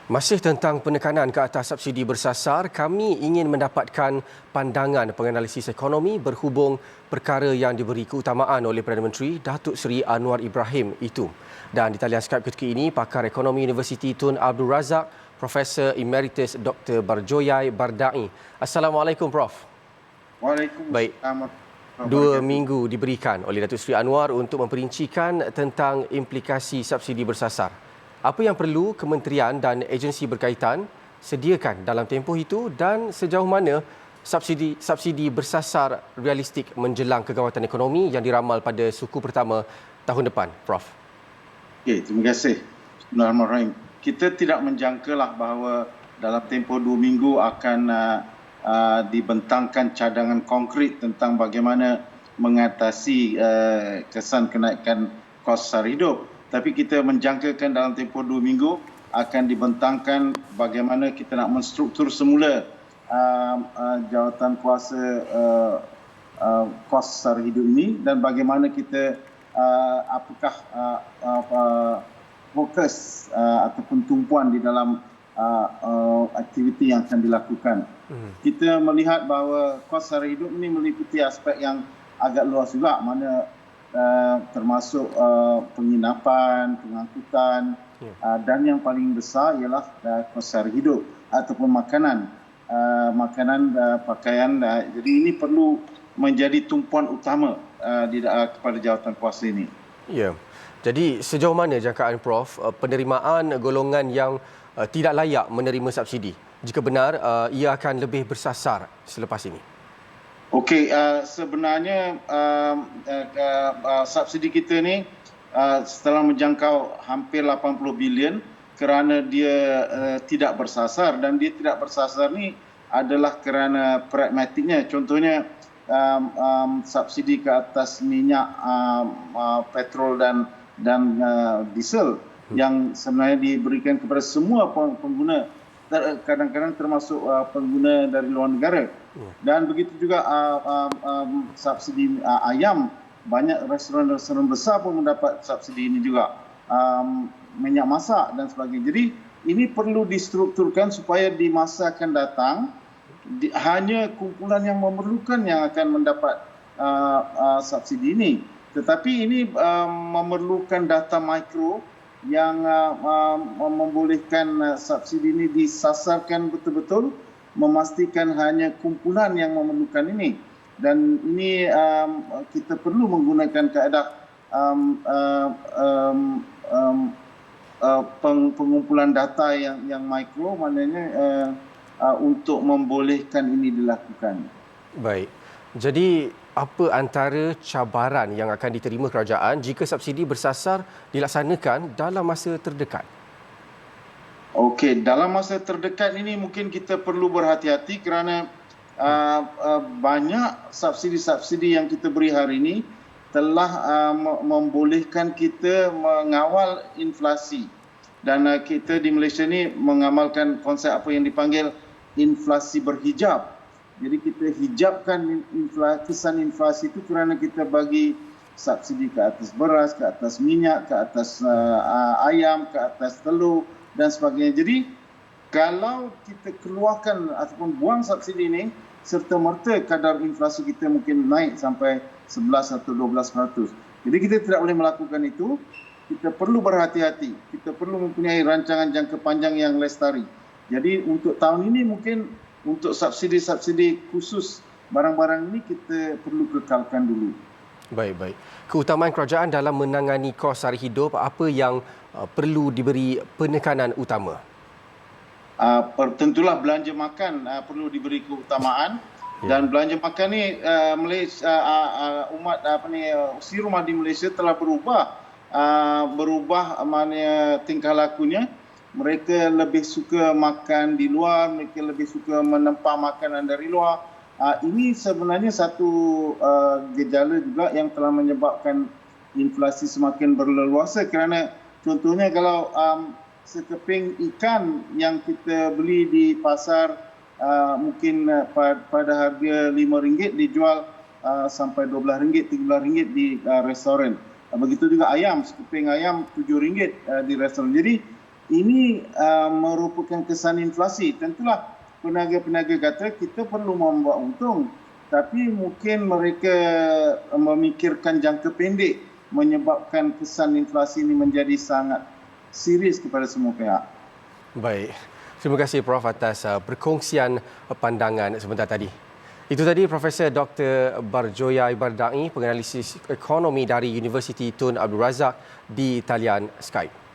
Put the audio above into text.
Masih tentang penekanan ke atas subsidi bersasar, kami ingin mendapatkan pandangan penganalisis ekonomi berhubung perkara yang diberi keutamaan oleh Perdana Menteri Datuk Seri Anwar Ibrahim itu. Dan di talian Skype ketika ini, pakar ekonomi Universiti Tun Abdul Razak, Profesor Emeritus Dr. Barjoyai Bardai. Assalamualaikum, Prof. Baik. Waalaikumsalam. 2 minggu diberikan oleh Datuk Seri Anwar untuk memperincikan tentang implikasi subsidi bersasar. Apa yang perlu kementerian dan agensi berkaitan sediakan dalam tempoh itu dan sejauh mana subsidi bersasar realistik menjelang kegawatan ekonomi yang diramal pada suku pertama tahun depan, Prof. Okey, terima kasih. Bismillahirrahmanirrahim. Kita tidak menjangkalah bahawa dalam tempoh 2 minggu akan dibentangkan cadangan konkret tentang bagaimana mengatasi kesan kenaikan kos sara hidup. Tapi kita menjangkakan dalam tempoh 2 minggu akan dibentangkan bagaimana kita nak menstruktur semula jawatan kuasa kos sara hidup ini dan bagaimana kita apakah fokus ataupun tumpuan di dalam aktiviti yang akan dilakukan. Kita melihat bahawa kos sara hidup ini meliputi aspek yang agak luas juga, mana termasuk penginapan, pengangkutan dan yang paling besar ialah kos sara hidup ataupun makanan, pakaian. Jadi ini perlu menjadi tumpuan utama kepada jawatan kuasa ini. Ya. Jadi sejauh mana jangkaan Prof penerimaan golongan yang tidak layak menerima subsidi? Jika benar ia akan lebih bersasar selepas ini. Okey, sebenarnya subsidi kita ni setelah menjangkau hampir 80 bilion kerana dia tidak bersasar, dan dia tidak bersasar ni adalah kerana pragmatiknya. Contohnya subsidi ke atas minyak, petrol dan diesel yang sebenarnya diberikan kepada semua pengguna, kadang-kadang termasuk pengguna dari luar negara. Dan begitu juga subsidi ayam, banyak restoran-restoran besar pun mendapat subsidi ini juga, minyak masak dan sebagainya. Jadi ini perlu distrukturkan supaya di masa akan datang hanya kumpulan yang memerlukan yang akan mendapat subsidi ini. Tetapi ini memerlukan data mikro yang membolehkan subsidi ini disasarkan betul-betul, memastikan hanya kumpulan yang memerlukan ini. Dan ini kita perlu menggunakan kaedah pengumpulan data yang mikro, maknanya untuk membolehkan ini dilakukan. Baik. Jadi apa antara cabaran yang akan diterima kerajaan jika subsidi bersasar dilaksanakan dalam masa terdekat? Okey, dalam masa terdekat ini mungkin kita perlu berhati-hati kerana banyak subsidi-subsidi yang kita beri hari ini telah membolehkan kita mengawal inflasi. Dan kita di Malaysia ni mengamalkan konsep apa yang dipanggil inflasi berhijab. Jadi kita hijabkan kesan inflasi itu kerana kita bagi subsidi ke atas beras, ke atas minyak, ke atas ayam, ke atas telur dan sebagainya. Jadi kalau kita keluarkan ataupun buang subsidi ini, serta-merta kadar inflasi kita mungkin naik sampai 11 atau 12%. Jadi kita tidak boleh melakukan itu. Kita perlu berhati-hati. Kita perlu mempunyai rancangan jangka panjang yang lestari. Jadi untuk tahun ini mungkin untuk subsidi-subsidi khusus barang-barang ini kita perlu kekalkan dulu. Baik. Keutamaan kerajaan dalam menangani kos sara hidup, apa yang perlu diberi penekanan utama? Tentulah belanja makan perlu diberi keutamaan. Dan belanja makan ni Malaysia, umat usia rumah di Malaysia telah berubah mana tingkah lakunya. Mereka lebih suka makan di luar, mereka lebih suka menempah makanan dari luar. Ini sebenarnya satu gejala juga yang telah menyebabkan inflasi semakin berleluasa, kerana contohnya kalau sekeping ikan yang kita beli di pasar mungkin pada harga RM5 dijual sampai RM12, RM13 di restoran. Begitu juga ayam, sekeping ayam RM7 di restoran. Jadi ini merupakan kesan inflasi. Tentulah peniaga-peniaga kata kita perlu membuat untung, tapi mungkin mereka memikirkan jangka pendek menyebabkan kesan inflasi ini menjadi sangat serius kepada semua pihak. Baik. Terima kasih Prof atas perkongsian pandangan sebentar tadi. Itu tadi Profesor Dr. Barjoya Ibardai, penganalisis ekonomi dari Universiti Tun Abdul Razak di talian Skype.